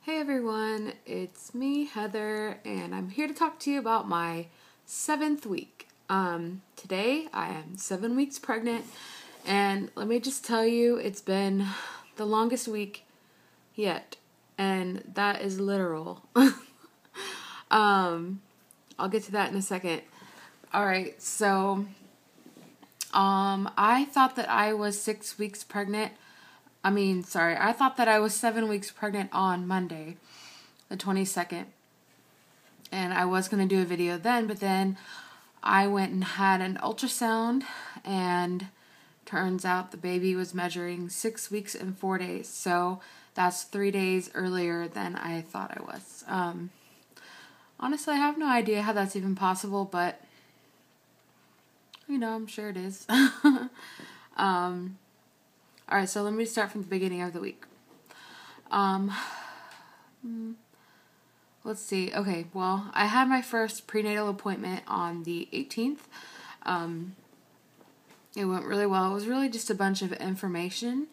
Hey everyone, it's me, Heather, and I'm here to talk to you about my 7th week. Today I am 7 weeks pregnant, and let me just tell you, it's been the longest week yet, and that is literal. I'll get to that in a second. Alright, so, I thought that I was 6 weeks pregnant. I thought that I was 7 weeks pregnant on Monday, the 22nd. And I was going to do a video then, but then I went and had an ultrasound, and turns out the baby was measuring 6 weeks and 4 days. So that's 3 days earlier than I thought I was. Honestly, I have no idea how that's even possible, but I'm sure it is. Alright, so let me start from the beginning of the week. Let's see. Okay, well, I had my first prenatal appointment on the 18th. It went really well. It was really just a bunch of information.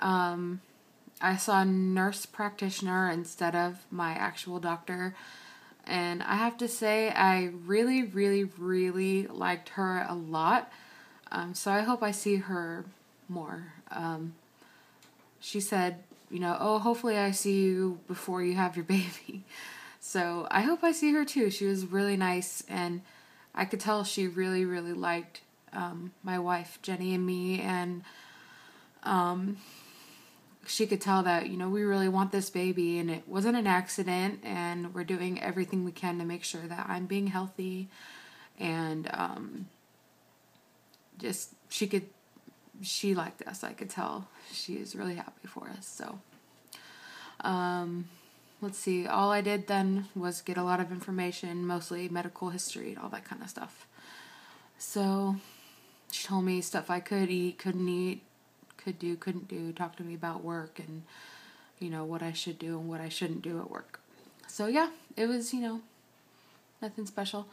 I saw a nurse practitioner instead of my actual doctor. And I have to say, I really, really, really liked her a lot. So I hope I see her more. She said, hopefully I see you before you have your baby. So I hope I see her too. She was really nice, and I could tell she really, really liked my wife, Jenny, and me, and she could tell that, we really want this baby, and it wasn't an accident, and we're doing everything we can to make sure that I'm being healthy, and she liked us. I could tell she is really happy for us. So, let's see. All I did then was get a lot of information, mostly medical history and all that kind of stuff. So, she told me stuff I could eat, couldn't eat, could do, couldn't do, talked to me about work and, what I should do and what I shouldn't do at work. So, yeah, it was, nothing special.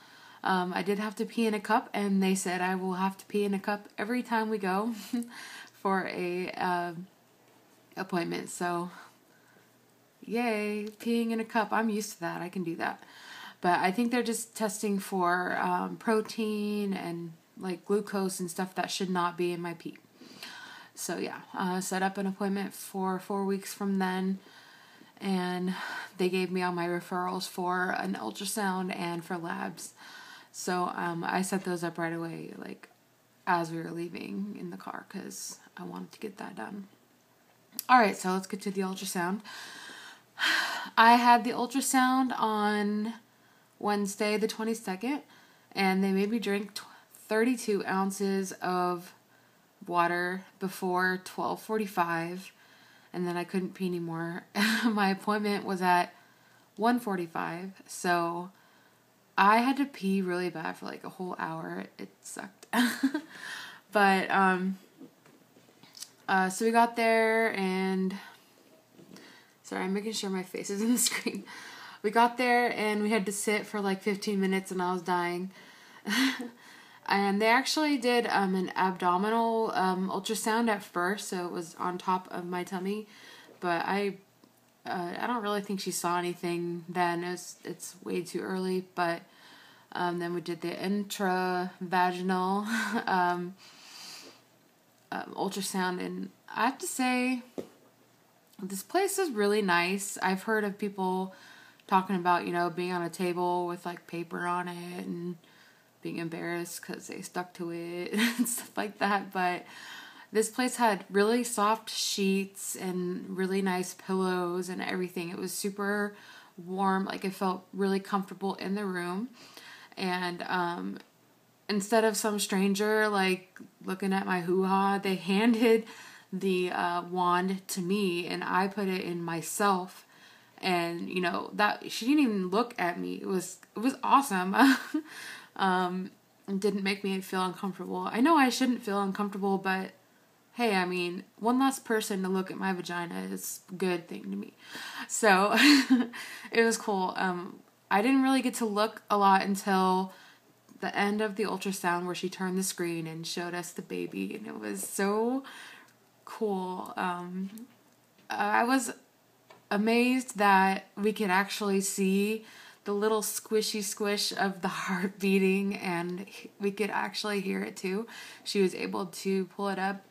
I did have to pee in a cup, and they said I will have to pee in a cup every time we go for a appointment. So, yay, peeing in a cup. I'm used to that. I can do that. But I think they're just testing for protein and like glucose and stuff that should not be in my pee. So, yeah, set up an appointment for 4 weeks from then. And they gave me all my referrals for an ultrasound and for labs. So I set those up right away, like as we were leaving in the car, because I wanted to get that done. Alright, so let's get to the ultrasound. I had the ultrasound on Wednesday the 22nd, and they made me drink 32 ounces of water before 12:45, and then I couldn't pee anymore. My appointment was at 1:45, so I had to pee really bad for like a whole hour. It sucked. But, so we got there, and sorry, I'm making sure my face is in the screen. We got there, and we had to sit for like 15 minutes, and I was dying. And they actually did an abdominal ultrasound at first, so it was on top of my tummy. But I don't really think she saw anything then. It's way too early. But then we did the intravaginal ultrasound, and I have to say, this place is really nice. I've heard of people talking about, being on a table with like paper on it and being embarrassed because they stuck to it and stuff like that. But this place had really soft sheets and really nice pillows and everything. It was super warm. Like, it felt really comfortable in the room. And instead of some stranger like looking at my hoo-ha, they handed the wand to me, and I put it in myself. And that she didn't even look at me. It was awesome. It didn't make me feel uncomfortable. I know I shouldn't feel uncomfortable, but hey, one less person to look at my vagina is a good thing to me. So, it was cool. I didn't really get to look a lot until the end of the ultrasound, where she turned the screen and showed us the baby, and it was so cool. I was amazed that we could actually see the little squishy squish of the heart beating, and we could actually hear it too. She was able to pull it up.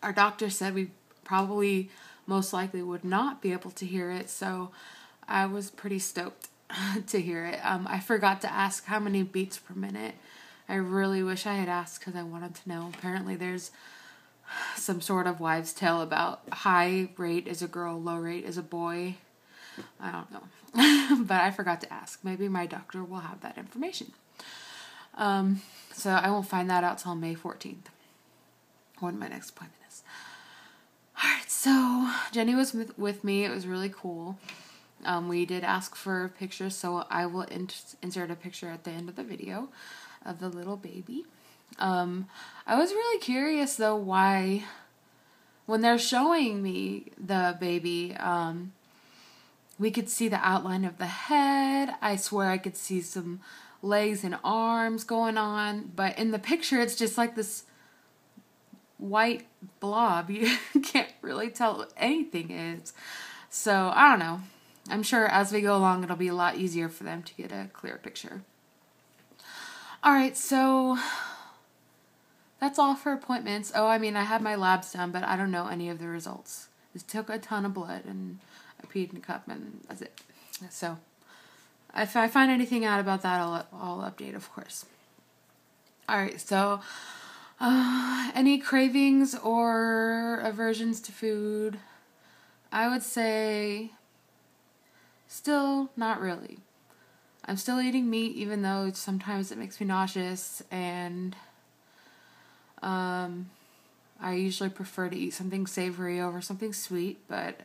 Our doctor said we probably most likely would not be able to hear it, so I was pretty stoked to hear it. I forgot to ask how many beats per minute. I really wish I had asked because I wanted to know. Apparently there's some sort of wives' tale about high rate is a girl, low rate is a boy. I don't know. But I forgot to ask. Maybe my doctor will have that information. So I won't find that out till May 14th, when my next appointment is. Alright, so Jenny was with me. It was really cool. We did ask for pictures, so I will insert a picture at the end of the video of the little baby. I was really curious, though, why, when they're showing me the baby, we could see the outline of the head. I swear I could see some legs and arms going on, but in the picture, it's just like this white blob. You can't really tell what anything is. So, I don't know. I'm sure as we go along, it'll be a lot easier for them to get a clear picture. Alright, so that's all for appointments. Oh, I mean, I had my labs done, but I don't know any of the results. Just took a ton of blood, and I peed in a cup, and that's it. So, if I find anything out about that, I'll update, of course. Alright, so, any cravings or aversions to food? I would say, still not really. I'm still eating meat, even though sometimes it makes me nauseous, and I usually prefer to eat something savory over something sweet, but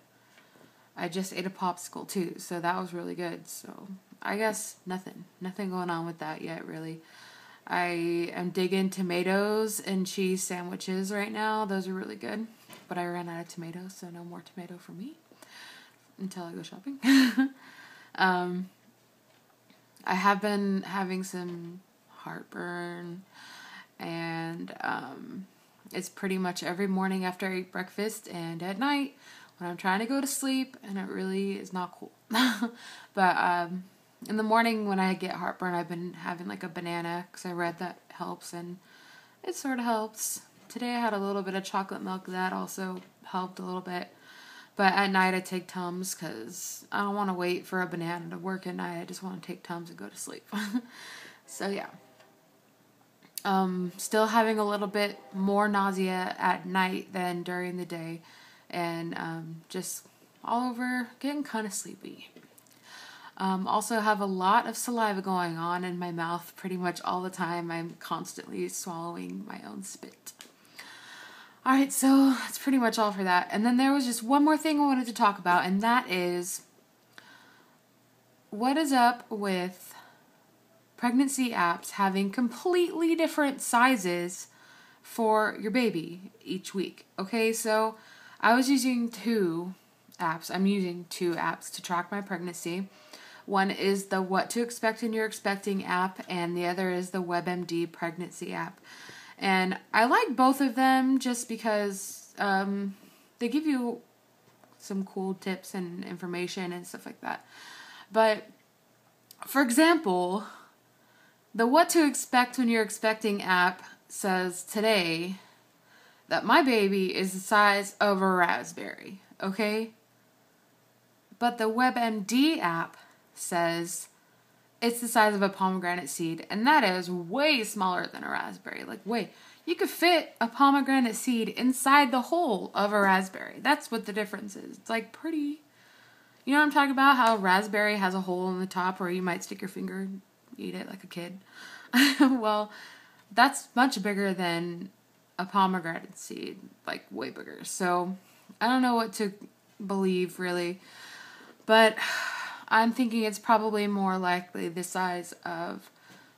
I just ate a popsicle too, so that was really good. So I guess nothing going on with that yet, really. I am digging tomatoes and cheese sandwiches right now. Those are really good, but I ran out of tomatoes, so no more tomato for me until I go shopping. I have been having some heartburn, and it's pretty much every morning after I eat breakfast and at night when I'm trying to go to sleep, and it really is not cool. But in the morning when I get heartburn, I've been having like a banana because I read that helps, and it sort of helps. Today I had a little bit of chocolate milk. That also helped a little bit. But at night I take Tums because I don't want to wait for a banana to work at night. I just want to take Tums and go to sleep. So yeah. Still having a little bit more nausea at night than during the day. And just all over getting kind of sleepy. Also have a lot of saliva going on in my mouth pretty much all the time. I'm constantly swallowing my own spit. Alright, so that's pretty much all for that. And then there was just one more thing I wanted to talk about, and that is, what is up with pregnancy apps having completely different sizes for your baby each week? Okay, so I was using two apps. I'm using two apps to track my pregnancy. One is the What to Expect When You're Expecting app, and the other is the WebMD pregnancy app. And I like both of them just because they give you some cool tips and information and stuff like that. But, for example, the What to Expect When You're Expecting app says today that my baby is the size of a raspberry, okay? But the WebMD app says it's the size of a pomegranate seed, and that is way smaller than a raspberry. Like, way. You could fit a pomegranate seed inside the hole of a raspberry. That's what the difference is. It's like pretty... You know what I'm talking about? How a raspberry has a hole in the top where you might stick your finger and eat it like a kid. Well, that's much bigger than a pomegranate seed. Like, way bigger. So, I don't know what to believe, really. But I'm thinking it's probably more likely the size of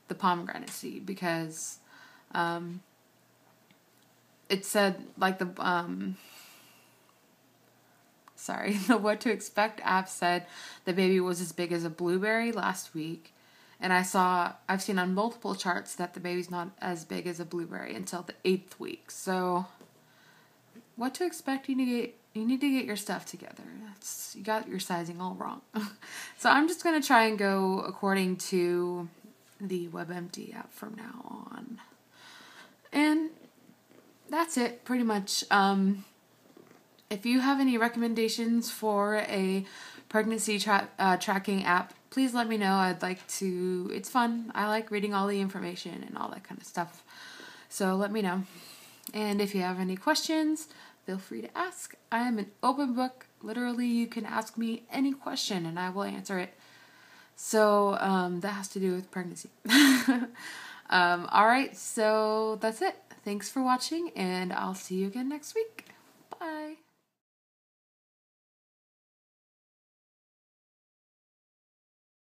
the pomegranate seed because it said, like, the What to Expect app said the baby was as big as a blueberry last week. And I've seen on multiple charts that the baby's not as big as a blueberry until the 8th week. So, what to expect you need to get your stuff together. You got your sizing all wrong. So I'm just going to try and go according to the WebMD app from now on. And that's it, pretty much. If you have any recommendations for a pregnancy tracking app, please let me know. I'd like to, it's fun. I like reading all the information and all that kind of stuff. So let me know. And if you have any questions, feel free to ask. I am an open book. Literally, you can ask me any question and I will answer it. So that has to do with pregnancy. All right, so that's it. Thanks for watching, and I'll see you again next week. Bye.